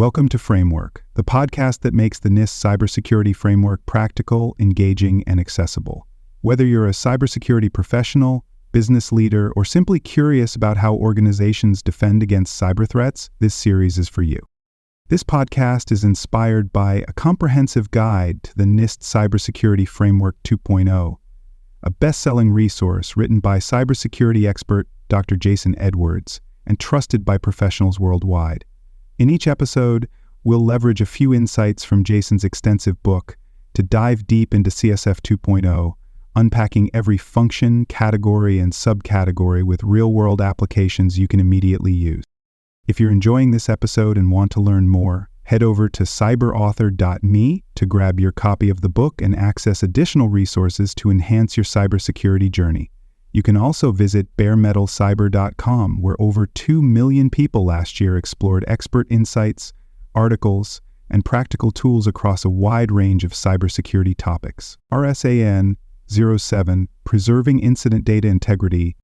Welcome to Framework, the podcast that makes the NIST cybersecurity framework practical, engaging, and accessible. Whether you're a cybersecurity professional, business leader, or simply curious about how organizations defend against cyber threats, this series is for you. This podcast is inspired by a comprehensive guide to the NIST Cybersecurity Framework 2.0, a best-selling resource written by cybersecurity expert Dr. Jason Edwards and trusted by professionals worldwide. In each episode, we'll leverage a few insights from Jason's extensive book to dive deep into CSF 2.0, unpacking every function, category, and subcategory with real-world applications you can immediately use. If you're enjoying this episode and want to learn more, head over to cyberauthor.me to grab your copy of the book and access additional resources to enhance your cybersecurity journey. You can also visit baremetalcyber.com, where over 2 million people last year explored expert insights, articles, and practical tools across a wide range of cybersecurity topics. RS.AN-07, Preserving Incident Data Integrity,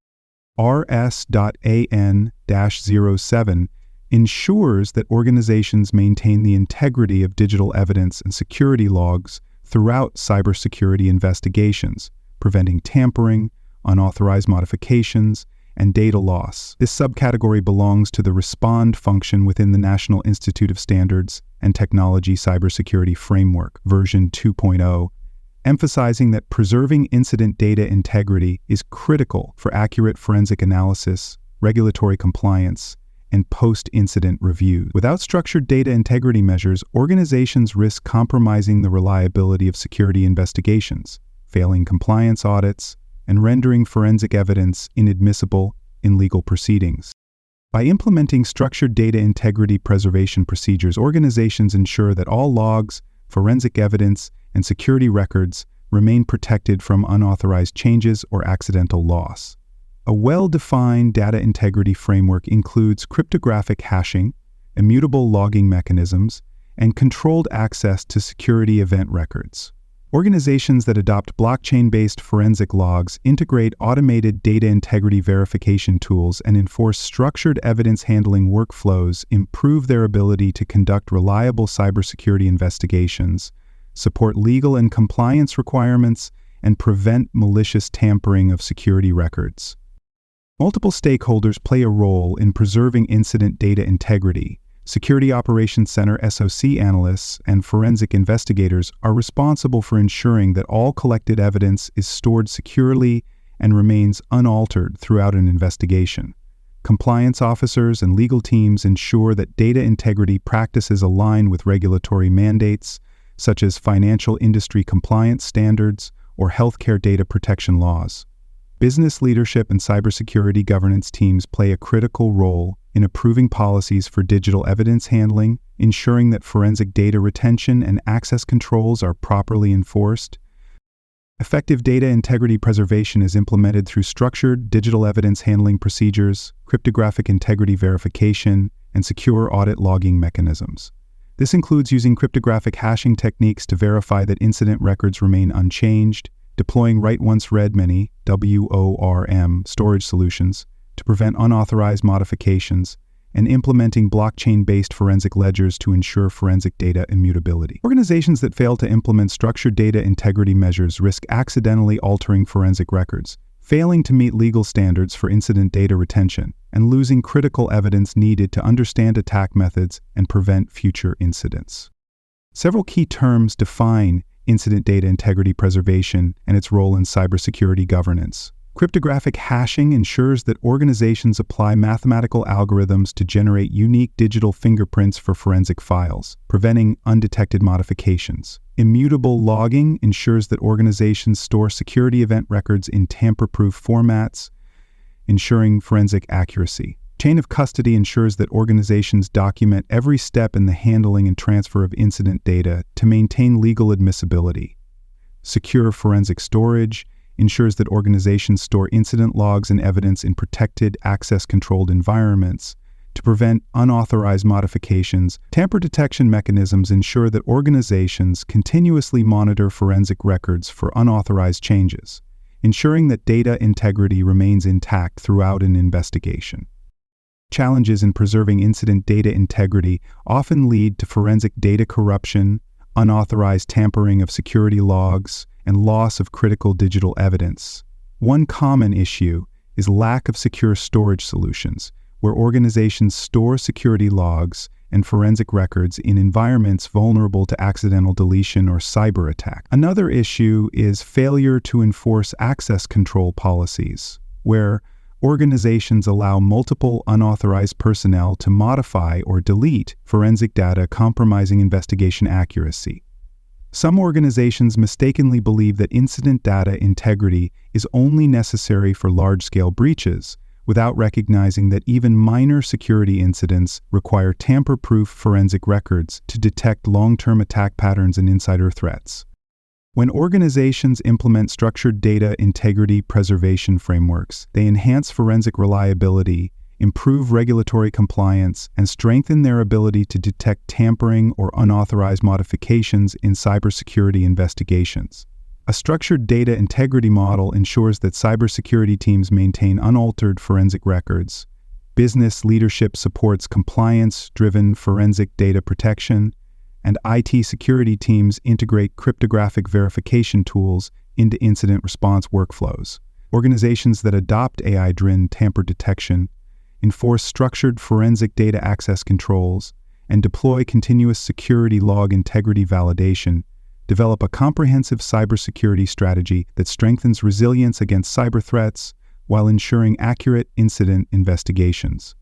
RS.AN-07, ensures that organizations maintain the integrity of digital evidence and security logs throughout cybersecurity investigations, preventing tampering, unauthorized modifications, and data loss. This subcategory belongs to the Respond function within the National Institute of Standards and Technology Cybersecurity Framework, version 2.0, emphasizing that preserving incident data integrity is critical for accurate forensic analysis, regulatory compliance, and post-incident review. Without structured data integrity measures, organizations risk compromising the reliability of security investigations, failing compliance audits, and rendering forensic evidence inadmissible in legal proceedings. By implementing structured data integrity preservation procedures, organizations ensure that all logs, forensic evidence, and security records remain protected from unauthorized changes or accidental loss. A well-defined data integrity framework includes cryptographic hashing, immutable logging mechanisms, and controlled access to security event records. Organizations that adopt blockchain-based forensic logs integrate automated data integrity verification tools and enforce structured evidence handling workflows improve their ability to conduct reliable cybersecurity investigations, support legal and compliance requirements, and prevent malicious tampering of security records. Multiple stakeholders play a role in preserving incident data integrity. Security Operations Center SOC analysts and forensic investigators are responsible for ensuring that all collected evidence is stored securely and remains unaltered throughout an investigation. Compliance officers and legal teams ensure that data integrity practices align with regulatory mandates, such as financial industry compliance standards or healthcare data protection laws. Business leadership and cybersecurity governance teams play a critical role in approving policies for digital evidence handling, ensuring that forensic data retention and access controls are properly enforced. Effective data integrity preservation is implemented through structured digital evidence handling procedures, cryptographic integrity verification, and secure audit logging mechanisms. This includes using cryptographic hashing techniques to verify that incident records remain unchanged, deploying write-once-read many (WORM) storage solutions to prevent unauthorized modifications, and implementing blockchain-based forensic ledgers to ensure forensic data immutability. Organizations that fail to implement structured data integrity measures risk accidentally altering forensic records, failing to meet legal standards for incident data retention, and losing critical evidence needed to understand attack methods and prevent future incidents. Several key terms define incident data integrity preservation and its role in cybersecurity governance. Cryptographic hashing ensures that organizations apply mathematical algorithms to generate unique digital fingerprints for forensic files, preventing undetected modifications. Immutable logging ensures that organizations store security event records in tamper-proof formats, ensuring forensic accuracy. Chain of custody ensures that organizations document every step in the handling and transfer of incident data to maintain legal admissibility. Secure forensic storage ensures that organizations store incident logs and evidence in protected, access-controlled environments to prevent unauthorized modifications. Tamper detection mechanisms ensure that organizations continuously monitor forensic records for unauthorized changes, ensuring that data integrity remains intact throughout an investigation. Challenges in preserving incident data integrity often lead to forensic data corruption, unauthorized tampering of security logs, and loss of critical digital evidence. One common issue is lack of secure storage solutions, where organizations store security logs and forensic records in environments vulnerable to accidental deletion or cyber attack. Another issue is failure to enforce access control policies, where organizations allow multiple unauthorized personnel to modify or delete forensic data, compromising investigation accuracy. Some organizations mistakenly believe that incident data integrity is only necessary for large-scale breaches, without recognizing that even minor security incidents require tamper-proof forensic records to detect long-term attack patterns and insider threats. When organizations implement structured data integrity preservation frameworks, they enhance forensic reliability, improve regulatory compliance, and strengthen their ability to detect tampering or unauthorized modifications in cybersecurity investigations. A structured data integrity model ensures that cybersecurity teams maintain unaltered forensic records. Business leadership supports compliance-driven forensic data protection, and IT security teams integrate cryptographic verification tools into incident response workflows. Organizations that adopt AI-driven tamper detection, enforce structured forensic data access controls, and deploy continuous security log integrity validation develop a comprehensive cybersecurity strategy that strengthens resilience against cyber threats while ensuring accurate incident investigations.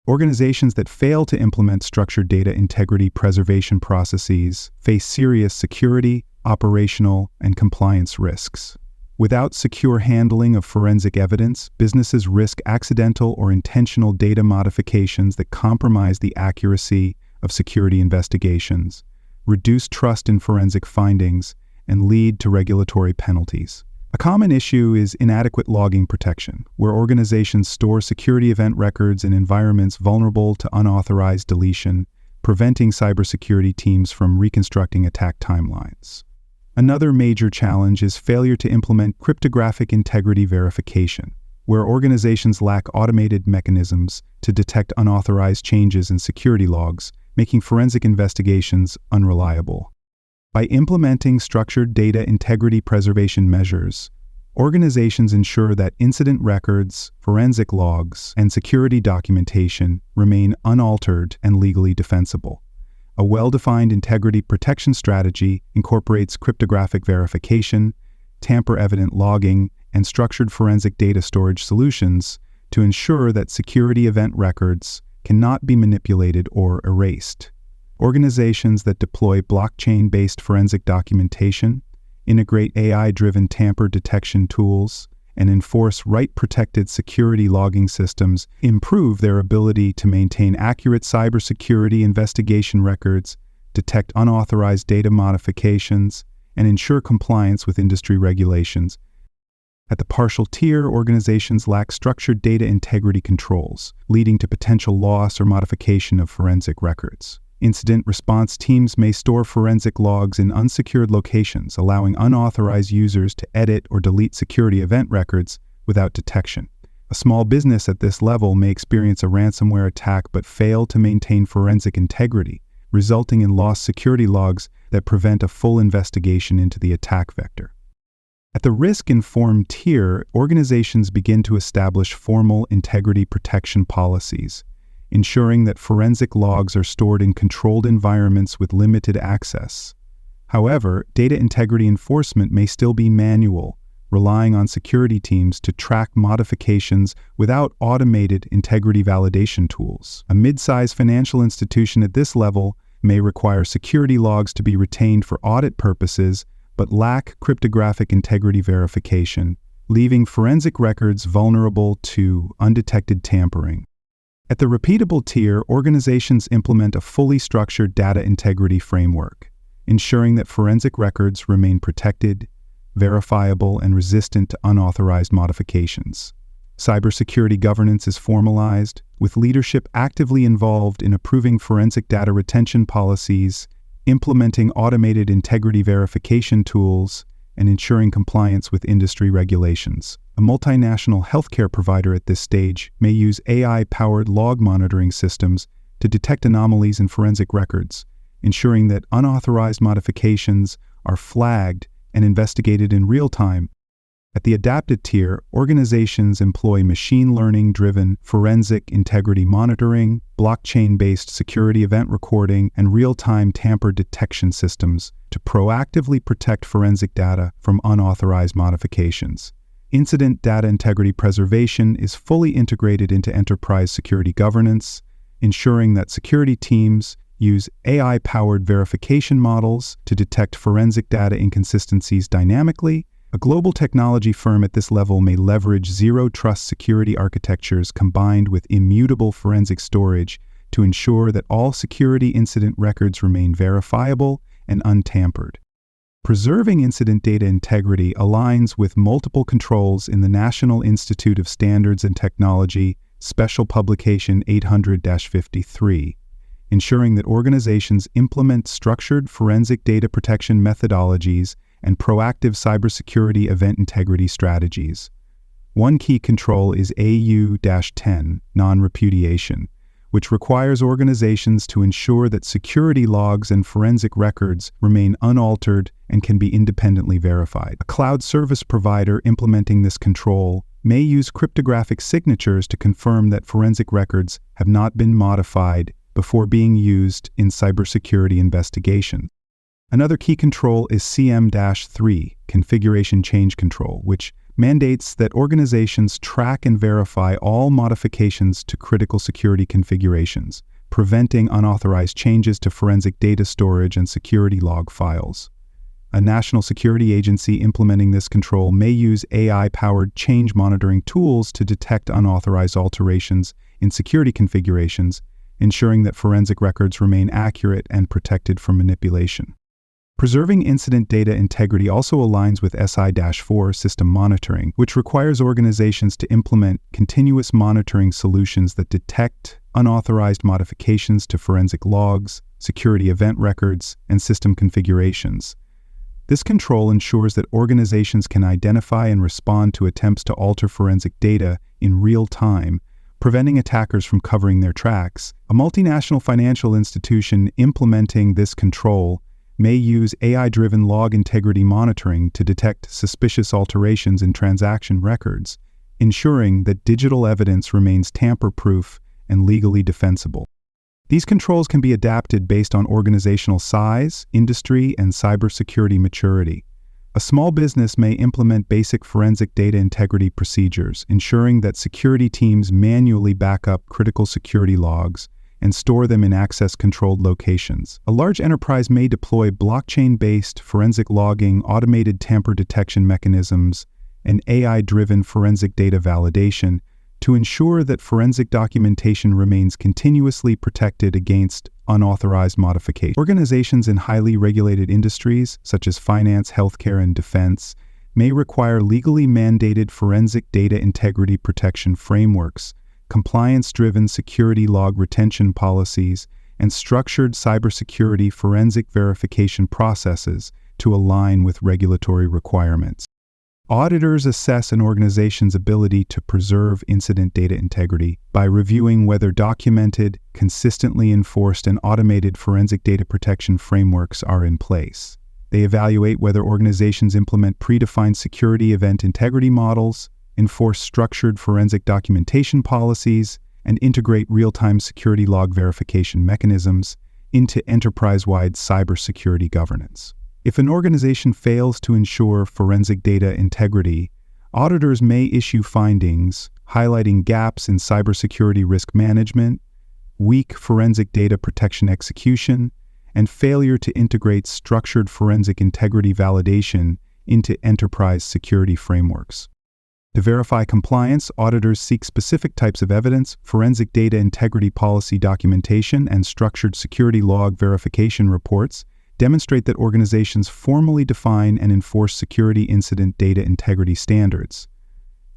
Organizations that fail to implement structured data integrity preservation processes face serious security, operational, and compliance risks. Without secure handling of forensic evidence, businesses risk accidental or intentional data modifications that compromise the accuracy of security investigations, reduce trust in forensic findings, and lead to regulatory penalties. A common issue is inadequate logging protection, where organizations store security event records in environments vulnerable to unauthorized deletion, preventing cybersecurity teams from reconstructing attack timelines. Another major challenge is failure to implement cryptographic integrity verification, where organizations lack automated mechanisms to detect unauthorized changes in security logs, making forensic investigations unreliable. By implementing structured data integrity preservation measures, organizations ensure that incident records, forensic logs, and security documentation remain unaltered and legally defensible. A well-defined integrity protection strategy incorporates cryptographic verification, tamper-evident logging, and structured forensic data storage solutions to ensure that security event records cannot be manipulated or erased. Organizations that deploy blockchain-based forensic documentation, integrate AI-driven tamper detection tools, and enforce right-protected security logging systems improve their ability to maintain accurate cybersecurity investigation records, detect unauthorized data modifications, and ensure compliance with industry regulations. At the partial tier, organizations lack structured data integrity controls, leading to potential loss or modification of forensic records. Incident response teams may store forensic logs in unsecured locations, allowing unauthorized users to edit or delete security event records without detection. A small business at this level may experience a ransomware attack but fail to maintain forensic integrity, resulting in lost security logs that prevent a full investigation into the attack vector. At the risk-informed tier, organizations begin to establish formal integrity protection policies, ensuring that forensic logs are stored in controlled environments with limited access. However, data integrity enforcement may still be manual, relying on security teams to track modifications without automated integrity validation tools. A mid-sized financial institution at this level may require security logs to be retained for audit purposes, but lack cryptographic integrity verification, leaving forensic records vulnerable to undetected tampering. At the repeatable tier, organizations implement a fully structured data integrity framework, ensuring that forensic records remain protected, verifiable, and resistant to unauthorized modifications. Cybersecurity governance is formalized, with leadership actively involved in approving forensic data retention policies, implementing automated integrity verification tools, and ensuring compliance with industry regulations. A multinational healthcare provider at this stage may use AI-powered log monitoring systems to detect anomalies in forensic records, ensuring that unauthorized modifications are flagged and investigated in real time. At the adapted tier, organizations employ machine learning-driven forensic integrity monitoring, blockchain-based security event recording, and real-time tamper detection systems to proactively protect forensic data from unauthorized modifications. Incident data integrity preservation is fully integrated into enterprise security governance, ensuring that security teams use AI-powered verification models to detect forensic data inconsistencies dynamically. A global technology firm at this level may leverage zero-trust security architectures combined with immutable forensic storage to ensure that all security incident records remain verifiable and untampered. Preserving incident data integrity aligns with multiple controls in the National Institute of Standards and Technology Special Publication 800-53, ensuring that organizations implement structured forensic data protection methodologies and proactive cybersecurity event integrity strategies. One key control is AU-10, non-repudiation, which requires organizations to ensure that security logs and forensic records remain unaltered and can be independently verified. A cloud service provider implementing this control may use cryptographic signatures to confirm that forensic records have not been modified before being used in cybersecurity investigations. Another key control is CM-3, Configuration Change Control, which mandates that organizations track and verify all modifications to critical security configurations, preventing unauthorized changes to forensic data storage and security log files. A national security agency implementing this control may use AI-powered change monitoring tools to detect unauthorized alterations in security configurations, ensuring that forensic records remain accurate and protected from manipulation. Preserving incident data integrity also aligns with SI-4 system monitoring, which requires organizations to implement continuous monitoring solutions that detect unauthorized modifications to forensic logs, security event records, and system configurations. This control ensures that organizations can identify and respond to attempts to alter forensic data in real time, preventing attackers from covering their tracks. A multinational financial institution implementing this control may use AI-driven log integrity monitoring to detect suspicious alterations in transaction records, ensuring that digital evidence remains tamper-proof and legally defensible. These controls can be adapted based on organizational size, industry, and cybersecurity maturity. A small business may implement basic forensic data integrity procedures, ensuring that security teams manually back up critical security logs and store them in access-controlled locations. A large enterprise may deploy blockchain-based forensic logging, automated tamper detection mechanisms, and AI-driven forensic data validation to ensure that forensic documentation remains continuously protected against unauthorized modification. Organizations in highly regulated industries, such as finance, healthcare, and defense, may require legally mandated forensic data integrity protection frameworks, compliance-driven security log retention policies, and structured cybersecurity forensic verification processes to align with regulatory requirements. Auditors assess an organization's ability to preserve incident data integrity by reviewing whether documented, consistently enforced, and automated forensic data protection frameworks are in place. They evaluate whether organizations implement predefined security event integrity models, enforce structured forensic documentation policies, and integrate real-time security log verification mechanisms into enterprise-wide cybersecurity governance. If an organization fails to ensure forensic data integrity, auditors may issue findings highlighting gaps in cybersecurity risk management, weak forensic data protection execution, and failure to integrate structured forensic integrity validation into enterprise security frameworks. To verify compliance, auditors seek specific types of evidence, forensic data integrity policy documentation, and structured security log verification reports demonstrate that organizations formally define and enforce security incident data integrity standards.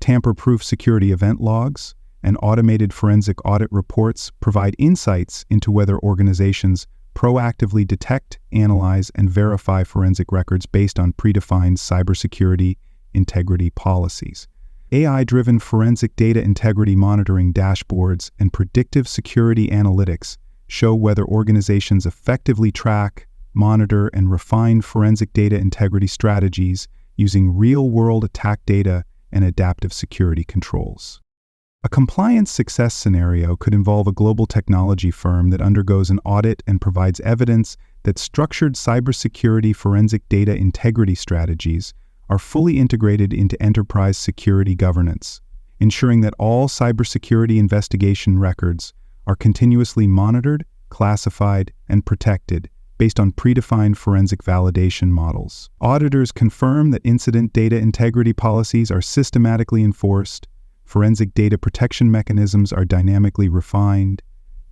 Tamper-proof security event logs and automated forensic audit reports provide insights into whether organizations proactively detect, analyze, and verify forensic records based on predefined cybersecurity integrity policies. AI-driven forensic data integrity monitoring dashboards and predictive security analytics show whether organizations effectively track, monitor, and refine forensic data integrity strategies using real-world attack data and adaptive security controls. A compliance success scenario could involve a global technology firm that undergoes an audit and provides evidence that structured cybersecurity forensic data integrity strategies are fully integrated into enterprise security governance, ensuring that all cybersecurity investigation records are continuously monitored, classified, and protected based on predefined forensic validation models. Auditors confirm that incident data integrity policies are systematically enforced, forensic data protection mechanisms are dynamically refined,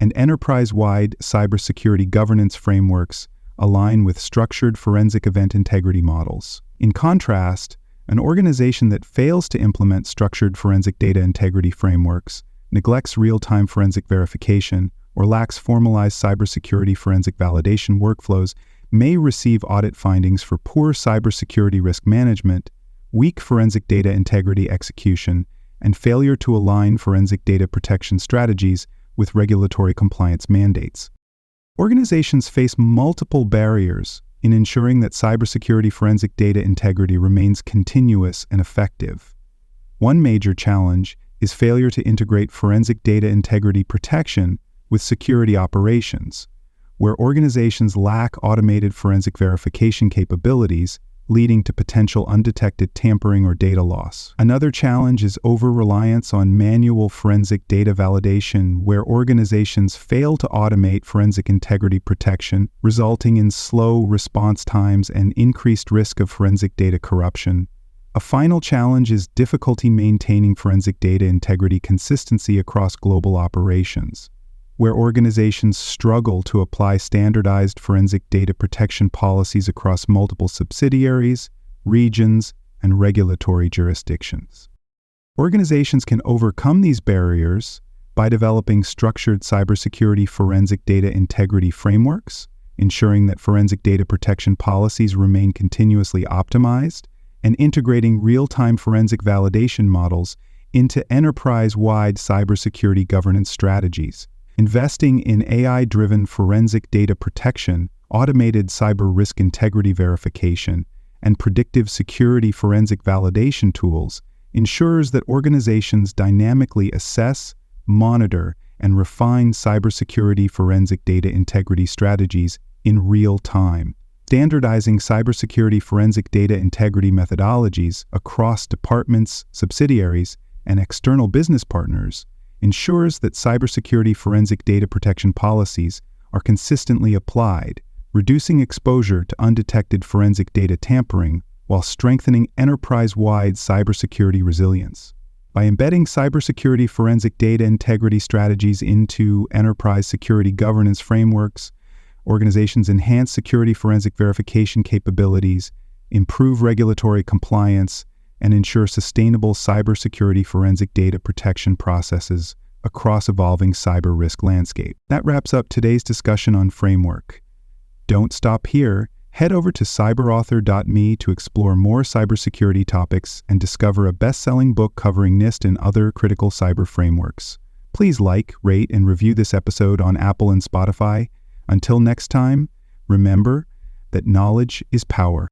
and enterprise-wide cybersecurity governance frameworks align with structured forensic event integrity models. In contrast, an organization that fails to implement structured forensic data integrity frameworks, neglects real-time forensic verification, or lacks formalized cybersecurity forensic validation workflows may receive audit findings for poor cybersecurity risk management, weak forensic data integrity execution, and failure to align forensic data protection strategies with regulatory compliance mandates. Organizations face multiple barriers in ensuring that cybersecurity forensic data integrity remains continuous and effective. One major challenge is failure to integrate forensic data integrity protection with security operations, where organizations lack automated forensic verification capabilities, leading to potential undetected tampering or data loss. Another challenge is over-reliance on manual forensic data validation, where organizations fail to automate forensic integrity protection, resulting in slow response times and increased risk of forensic data corruption. A final challenge is difficulty maintaining forensic data integrity consistency across global operations, where organizations struggle to apply standardized forensic data protection policies across multiple subsidiaries, regions, and regulatory jurisdictions. Organizations can overcome these barriers by developing structured cybersecurity forensic data integrity frameworks, ensuring that forensic data protection policies remain continuously optimized, and integrating real-time forensic validation models into enterprise-wide cybersecurity governance strategies. Investing in AI-driven forensic data protection, automated cyber risk integrity verification, and predictive security forensic validation tools ensures that organizations dynamically assess, monitor, and refine cybersecurity forensic data integrity strategies in real time. Standardizing cybersecurity forensic data integrity methodologies across departments, subsidiaries, and external business partners ensures that cybersecurity forensic data protection policies are consistently applied, reducing exposure to undetected forensic data tampering while strengthening enterprise-wide cybersecurity resilience. By embedding cybersecurity forensic data integrity strategies into enterprise security governance frameworks, organizations enhance security forensic verification capabilities, improve regulatory compliance, and ensure sustainable cybersecurity forensic data protection processes across evolving cyber risk landscape. That wraps up today's discussion on framework. Don't stop here. Head over to cyberauthor.me to explore more cybersecurity topics and discover a best-selling book covering NIST and other critical cyber frameworks. Please like, rate, and review this episode on Apple and Spotify. Until next time, remember that knowledge is power.